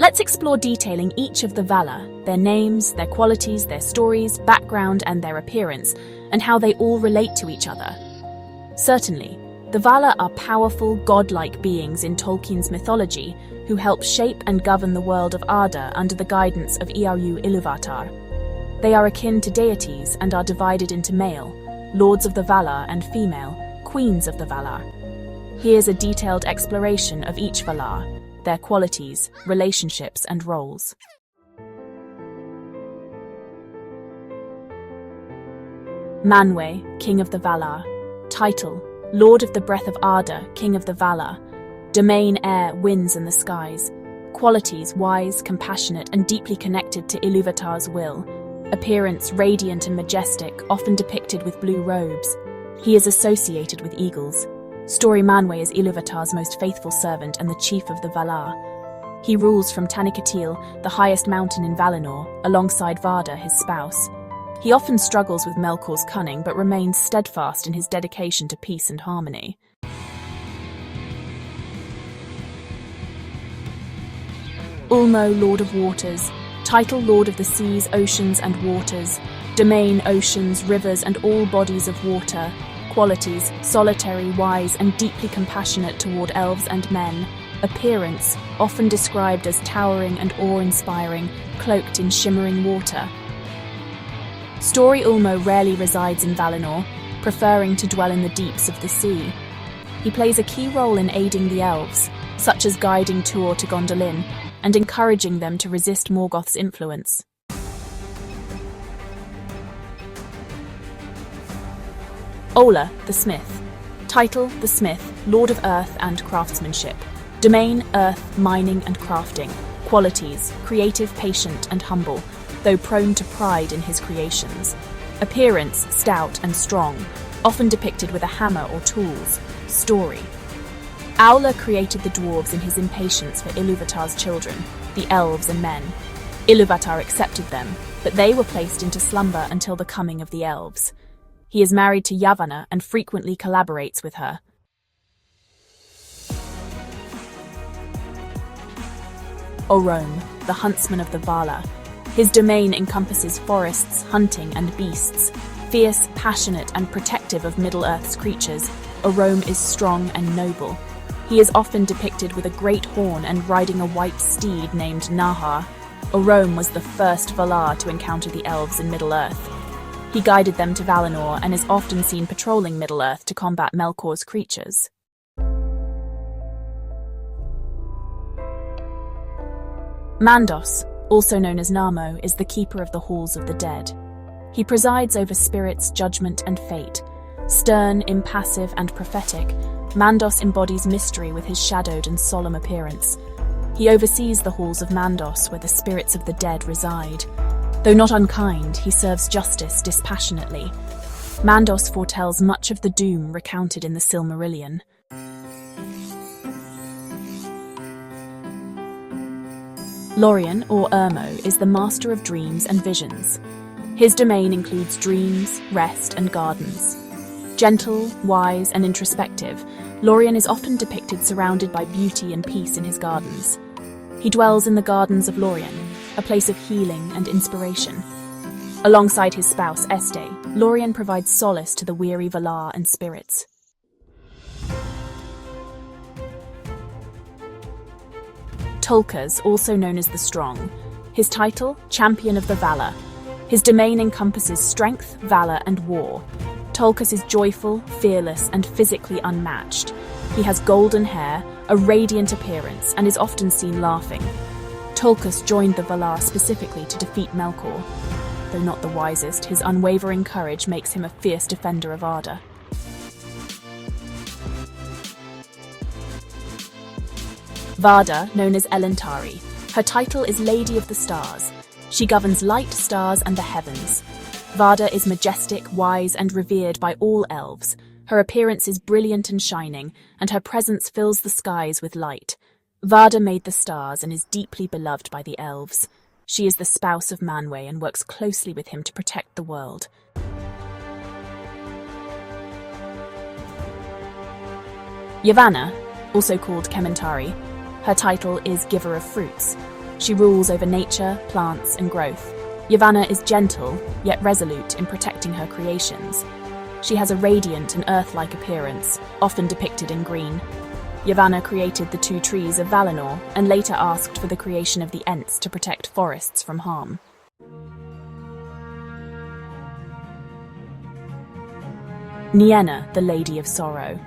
Let's explore detailing each of the Valar, their names, their qualities, their stories, background, and their appearance, and how they all relate to each other. Certainly, the Valar are powerful, godlike beings in Tolkien's mythology who help shape and govern the world of Arda under the guidance of Iarlu Ilúvatar. They are akin to deities and are divided into male, lords of the Valar, and female, queens of the Valar. Here's a detailed exploration of each Valar, their qualities, relationships, and roles. Manwë, King of the Valar. Title: Lord of the Breath of Arda, King of the Valar. Domain: air, winds, and the skies. Qualities: wise, compassionate, and deeply connected to Ilúvatar's will. Appearance: radiant and majestic, often depicted with blue robes. He is associated with eagles. Story: Manwë is Ilúvatar's most faithful servant and the chief of the Valar. He rules from Tanicatil, the highest mountain in Valinor, alongside Varda, his spouse. He often struggles with Melkor's cunning but remains steadfast in his dedication to peace and harmony. Ulmo, Lord of Waters. Title: Lord of the Seas, Oceans, and Waters. Domain: oceans, rivers, and all bodies of water. Qualities: solitary, wise, and deeply compassionate toward elves and men. Appearance: often described as towering and awe-inspiring, cloaked in shimmering water. Story: Ulmo rarely resides in Valinor, preferring to dwell in the deeps of the sea. He plays a key role in aiding the elves, such as guiding Tuor to Gondolin, and encouraging them to resist Morgoth's influence. Ola, the Smith. Title: the Smith, Lord of Earth and Craftsmanship. Domain: earth, mining, and crafting. Qualities: creative, patient, and humble, though prone to pride in his creations. Appearance: stout and strong, often depicted with a hammer or tools. Story: Aula created the dwarves in his impatience for Ilúvatar's children, the elves and men. Ilúvatar accepted them, but they were placed into slumber until the coming of the elves. He is married to Yavanna and frequently collaborates with her. Orome, the huntsman of the Valar. His domain encompasses forests, hunting, and beasts. Fierce, passionate, and protective of Middle-earth's creatures, Orome is strong and noble. He is often depicted with a great horn and riding a white steed named Nahar. Orome was the first Valar to encounter the elves in Middle-earth. He guided them to Valinor and is often seen patrolling Middle-earth to combat Melkor's creatures. Mandos, also known as Namo, is the keeper of the halls of the dead. He presides over spirits, judgment, and fate. Stern, impassive, and prophetic, Mandos embodies mystery with his shadowed and solemn appearance. He oversees the halls of Mandos, where the spirits of the dead reside. Though not unkind, he serves justice dispassionately. Mandos foretells much of the doom recounted in the Silmarillion. Lorien, or Urmo, is the master of dreams and visions. His domain includes dreams, rest, and gardens. Gentle, wise, and introspective, Lorien is often depicted surrounded by beauty and peace in his gardens. He dwells in the Gardens of Lorien, a place of healing and inspiration. Alongside his spouse, Este, Lorien provides solace to the weary Valar and spirits. Tolkien, also known as the Strong. His title: Champion of the Valar. His domain encompasses strength, valor, and war. Tolkien is joyful, fearless, and physically unmatched. He has golden hair, a radiant appearance, and is often seen laughing. Tolkien joined the Valar specifically to defeat Melkor. Though not the wisest, his unwavering courage makes him a fierce defender of Arda. Varda, known as Elentari. Her title is Lady of the Stars. She governs light, stars, and the heavens. Varda is majestic, wise, and revered by all elves. Her appearance is brilliant and shining, and her presence fills the skies with light. Varda made the stars and is deeply beloved by the elves. She is the spouse of Manwë and works closely with him to protect the world. Yavanna, also called Kementari. Her title is Giver of Fruits. She rules over nature, plants, and growth. Yavanna is gentle, yet resolute in protecting her creations. She has a radiant and earth-like appearance, often depicted in green. Yavanna created the 2 trees of Valinor and later asked for the creation of the Ents to protect forests from harm. Nienna, the Lady of Sorrow.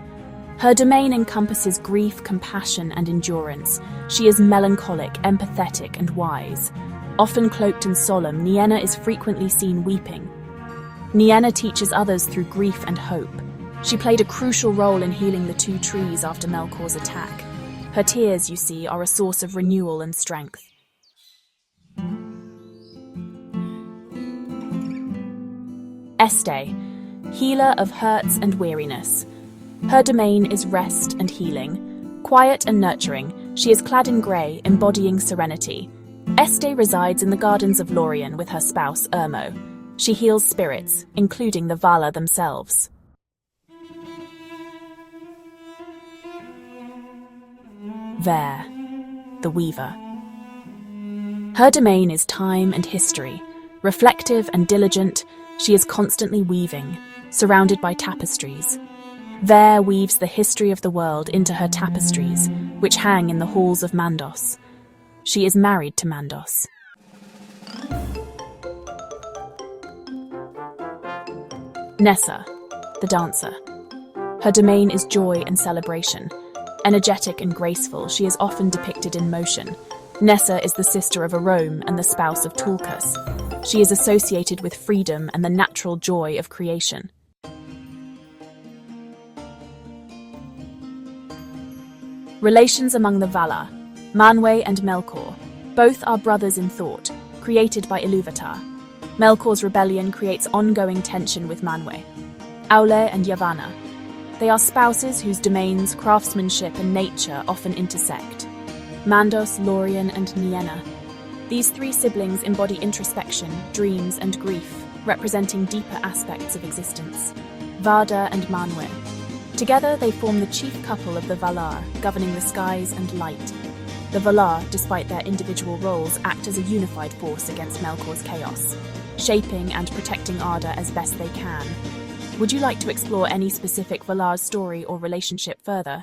Her domain encompasses grief, compassion, and endurance. She is melancholic, empathetic, and wise. Often cloaked and solemn, Nienna is frequently seen weeping. Nienna teaches others through grief and hope. She played a crucial role in healing the 2 trees after Melkor's attack. Her tears, you see, are a source of renewal and strength. Este, healer of hurts and weariness. Her domain is rest and healing. Quiet and nurturing, she is clad in grey, embodying serenity. Este resides in the gardens of Lorien with her spouse, Irmo. She heals spirits, including the Valar themselves. Ver, the Weaver. Her domain is time and history. Reflective and diligent, she is constantly weaving, surrounded by tapestries. Ver weaves the history of the world into her tapestries, which hang in the halls of Mandos. She is married to Mandos. Nessa, the Dancer. Her domain is joy and celebration. Energetic and graceful, she is often depicted in motion. Nessa is the sister of Arome and the spouse of Tulkas. She is associated with freedom and the natural joy of creation. Relations among the Valar. Manwë and Melkor. Both are brothers in thought, created by Ilúvatar. Melkor's rebellion creates ongoing tension with Manwë. Aule and Yavanna. They are spouses whose domains, craftsmanship, and nature often intersect. Mandos, Lorien, and Nienna. These 3 siblings embody introspection, dreams, and grief, representing deeper aspects of existence. Varda and Manwë. Together they form the chief couple of the Valar, governing the skies and light. The Valar, despite their individual roles, act as a unified force against Melkor's chaos, shaping and protecting Arda as best they can. Would you like to explore any specific Valar story or relationship further?